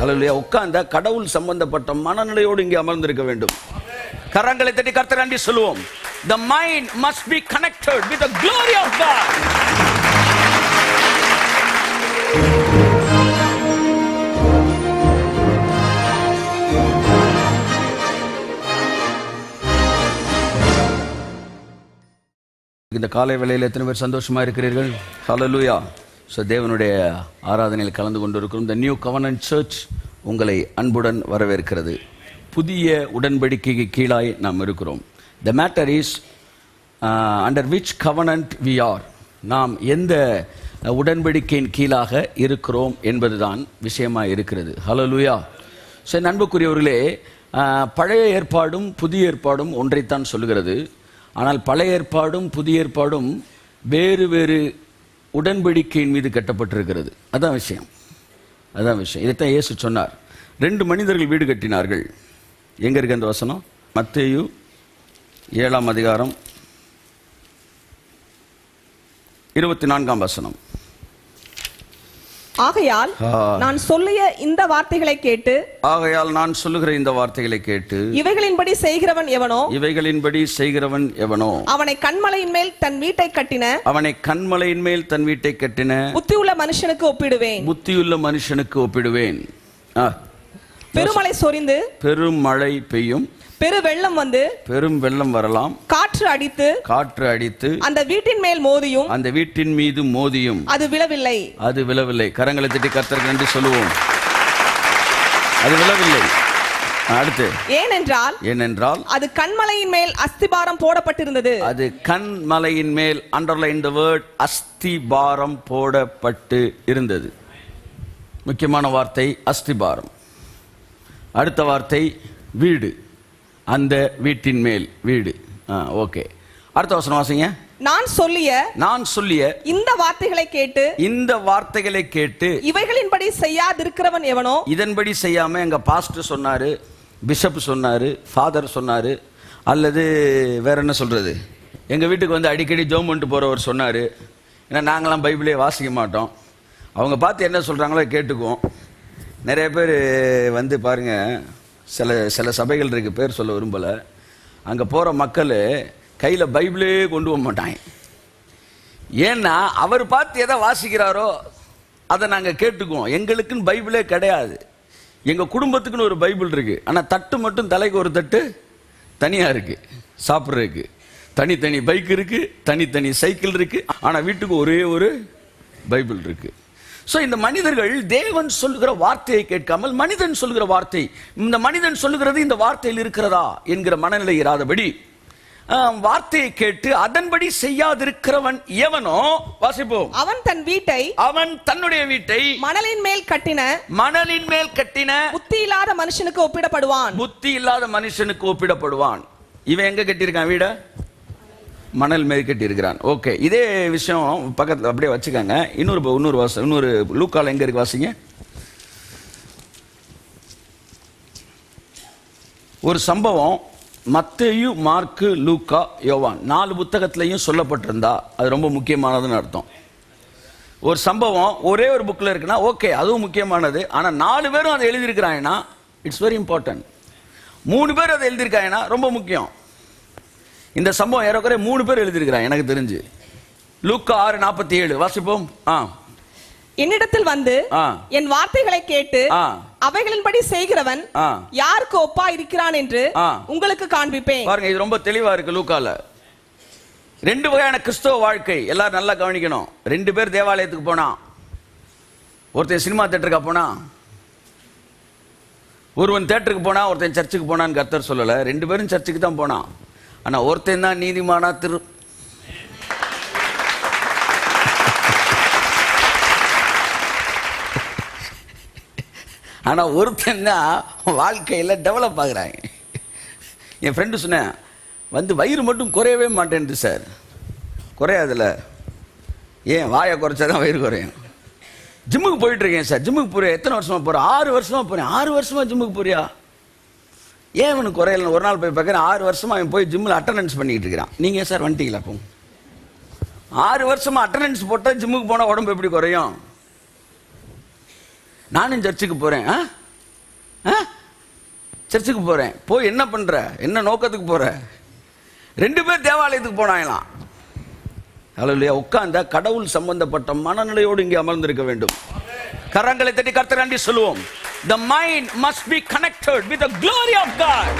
அல்லேலூயா. உட்கார்ந்த கடவுள் சம்பந்தப்பட்ட மனநிலையோடு இங்கே அமர்ந்திருக்க வேண்டும். கரங்களை தட்டி கர்த்தர் நன்றி சொல்லுவோம். The mind must be connected with the glory of God. இந்த காலை வேளையில் எத்தனை பேர் சந்தோஷமா இருக்கிறீர்கள்? ஹல்லேலூயா. ஸோ தேவனுடைய ஆராதனையில் கலந்து கொண்டிருக்கிறோம். The New Covenant Church உங்களை அன்புடன் வரவேற்கிறது. புதிய உடன்படிக்கைக்கு கீழாய் நாம் இருக்கிறோம். The matter is under which covenant we are. நாம் எந்த உடன்படிக்கையின் கீழாக இருக்கிறோம் என்பதுதான் விஷயமாக இருக்கிறது. ஹல்லேலூயா. ஸோ அன்புக்குரியவர்களே, பழைய ஏற்பாடும் புதிய ஏற்பாடும் ஒன்றைத்தான் சொல்லுகிறது. ஆனால் பழைய ஏற்பாடும் புதிய ஏற்பாடும் வேறு வேறு உடன்படிக்கையின் மீது கட்டப்பட்டிருக்கிறது. அதான் விஷயம். இதைத்தான் இயேசு சொன்னார். 2 மனிதர்கள் வீடு கட்டினார்கள். எங்க இருக்கு அந்த வசனம்? மத்தேயு 7ஆம் அதிகாரம் 24ஆம் வசனம். ஆகையால் நான் சொல்லுகிற இந்த வார்த்தைகளை கேட்டு இவைகளின்படி செய்கிறவன் எவனோ அவனை கன்மலையின் மேல் தன் வீட்டை கட்டின புத்தியுள்ள மனுஷனுக்கு ஒப்பிடுவேன். பெருமழை சொரிந்து பெருமழை பெய்யும், பெரும் வெள்ளம் வரலாம், காற்று அடித்து அந்த வீட்டின் மேல் மோதியும், அந்த வீட்டின் மீது மோதியும் அது விழவில்லை. கரங்களை தட்டி கர்த்தருக்கு நன்றி சொல்லுவோம். அது விழவில்லை. அடுத்து ஏனென்றால் அது கன்மலையின் மேல் அஸ்திபாரம் போடப்பட்டிருந்தது. அது கன்மலையின் மேல், அண்டர்லைன் தி வேர்ட், அஸ்திபாரம் போடப்பட்டு இருந்தது. முக்கியமான வார்த்தை அஸ்திபாரம். அடுத்த வார்த்தை வீடு. அந்த வீட்டின் மேல் வீடு. ஓகே, அடுத்த வசனம் வாசிங்க. நான் சொல்லிய இந்த வார்த்தைகளை கேட்டு இவைகளின்படி செய்யாதிருக்கிறவன் எவனோ. இதன்படி செய்யாம எங்க பாஸ்டர் சொன்னாரு, பிஷப் சொன்னாரு, ஃபாதர் சொன்னாரு, அல்லது வேற என்ன சொல்றது, எங்க வீட்டுக்கு வந்து அடிக்கடி ஜெபம் பண்ணிட்டு போறவர் சொன்னாரு. ஏன்னா நாங்களாம் பைபிளே வாசிக்க மாட்டோம். அவங்க பார்த்து என்ன சொல்றாங்களோ கேட்டுக்குவோம். நிறைய பேர் வந்து பாருங்க, சில சபைகள் இருக்கு, பேர் சொல்ல விரும்பல. அங்கே போகிற மக்கள் கையில் பைபிளே கொண்டு போக மாட்டாங்க. ஏன்னா அவர் பார்த்து எதை வாசிக்கிறாரோ அதை நாங்கள் கேட்டுக்குவோம். எங்களுக்குன்னு பைபிளே கிடையாது. எங்கள் குடும்பத்துக்குன்னு ஒரு பைபிள் இருக்கு. ஆனால் தட்டு மட்டும் தலைக்கு ஒரு தட்டு தனியாக இருக்கு. சாப்பிட்றதுக்கு தனித்தனி பைக் இருக்கு, தனித்தனி சைக்கிள் இருக்கு. ஆனால் வீட்டுக்கு ஒரே ஒரு பைபிள் இருக்கு. ஸோ இந்த மனிதர்கள் தேவன் சொல்லுகிற வார்த்தையை கேட்காமல் மனிதன் சொல்லுகிற வார்த்தை, இந்த மனிதன் சொல்லுகிறது இந்த வார்த்தையில் இருக்கிறதா என்கிற மனநிலை இராதபடி வார்த்தையை கேட்டு அதன்படி செய்யாதிருக்கிறவன் எவனோ, வாசிப்போம், அவன் தன்னுடைய வீட்டை மணலின் மேல் கட்டின புத்தி இல்லாத மனுஷனுக்கு ஒப்பிடப்படுவான். இவன் எங்க கட்டியிருக்கான் வீட? மணல் மேல் கட்டி இருக்கிறான். ஓகே, இதே விஷயம் பக்கத்தில் அப்படியே வச்சுக்காங்க. இன்னொரு லூக்கால எங்க இருக்கு வாசிங்க. ஒரு சம்பவம் மத்தேயு, மார்க்கு, லூக்கா, யோவான் 4 புத்தகத்திலையும் சொல்லப்பட்டிருந்தா அது ரொம்ப முக்கியமானதுன்னு அர்த்தம். ஒரு சம்பவம் ஒரே ஒரு புக்கில் இருக்குன்னா ஓகே, அதுவும் முக்கியமானது. ஆனால் 4 பேரும் அதை எழுதியிருக்கிறாங்கன்னா இட்ஸ் வெரி இம்பார்ட்டன்ட். 3 பேர் அதை எழுதியிருக்காங்கன்னா ரொம்ப முக்கியம். இந்த சம்பவம் ஏறக்குறைய 3 பேர் எழுதியிருக்கிறாங்க எனக்கு தெரிஞ்சு. லூக்கா 6:47 வாசிப்போம். என்னிடத்தில் வந்து என் வார்த்தைகளை கேட்டு அவைகளின்படி செய்கிறவன் யாருக்கு ஒப்பா இருக்கிறான் என்று உங்களுக்கு காண்பிப்பேன். பாருங்க, இது ரொம்ப தெளிவா இருக்கு லூக்கால. 2 வகையான கிறிஸ்தவ வாழ்க்கை எல்லாரும் நல்லா கவனிக்கணும். 2 பேர் தேவாலயத்துக்கு போனா, ஒருத்தன் சினிமா தியேட்டருக்கு போனா, ஒருவன் தியேட்டருக்கு போனா, ஒருத்தன் சர்ச்சுக்கு போனான்னு கர்த்தர் சொல்லல. 2 பேரும் சர்ச்சுக்கு தான் போனான். ஆனா ஒருத்தன் தான் நீதிமானா ஆனா ஒருத்தன் தான் வாழ்க்கையில டெவலப் ஆகுறாங்க. என் ஃப்ரெண்டு சொன்னேன், வந்து வயிறு மட்டும் குறையவே மாட்டேன்து சார். குறையாதுல, ஏன் வாயை குறைச்சாதான் வயிறு குறையும். ஜிம்முக்கு போயிட்டு இருக்கேன் சார். ஜிம்முக்கு போறியா? எத்தனை வருஷமா போறேன்? 6 வருஷமா போறேன். 6 வருஷமா ஜிம்முக்கு போறியா? ஏன் அவனுக்கு குறையல? ஒரு நாள் போய் பார்க்குறேன், 6 வருஷமா அவன் போய் ஜிம்மில் அட்டண்டன்ஸ் பண்ணிக்கிட்டு இருக்கிறான். நீங்கள் சார் வந்துட்டீங்களா? அப்போ 6 வருஷமா அட்டண்டன்ஸ் போட்டால் ஜிம்முக்கு போனால் உடம்பு எப்படி குறையும்? நானும் சர்ச்சுக்கு போகிறேன். சர்ச்சுக்கு போறேன், போய் என்ன பண்ற, என்ன நோக்கத்துக்கு போற? 2 பேர் தேவாலயத்துக்கு போனாங்களாம். ஹல்லேலூயா. உட்கார்ந்தா கடவுள் சம்பந்தப்பட்ட மனநிலையோடு இங்கே அமர்ந்திருக்க வேண்டும். கரங்களை தட்டி கர்த்தர் நன்றி சொல்லுவோம். The mind must be connected with the glory of God.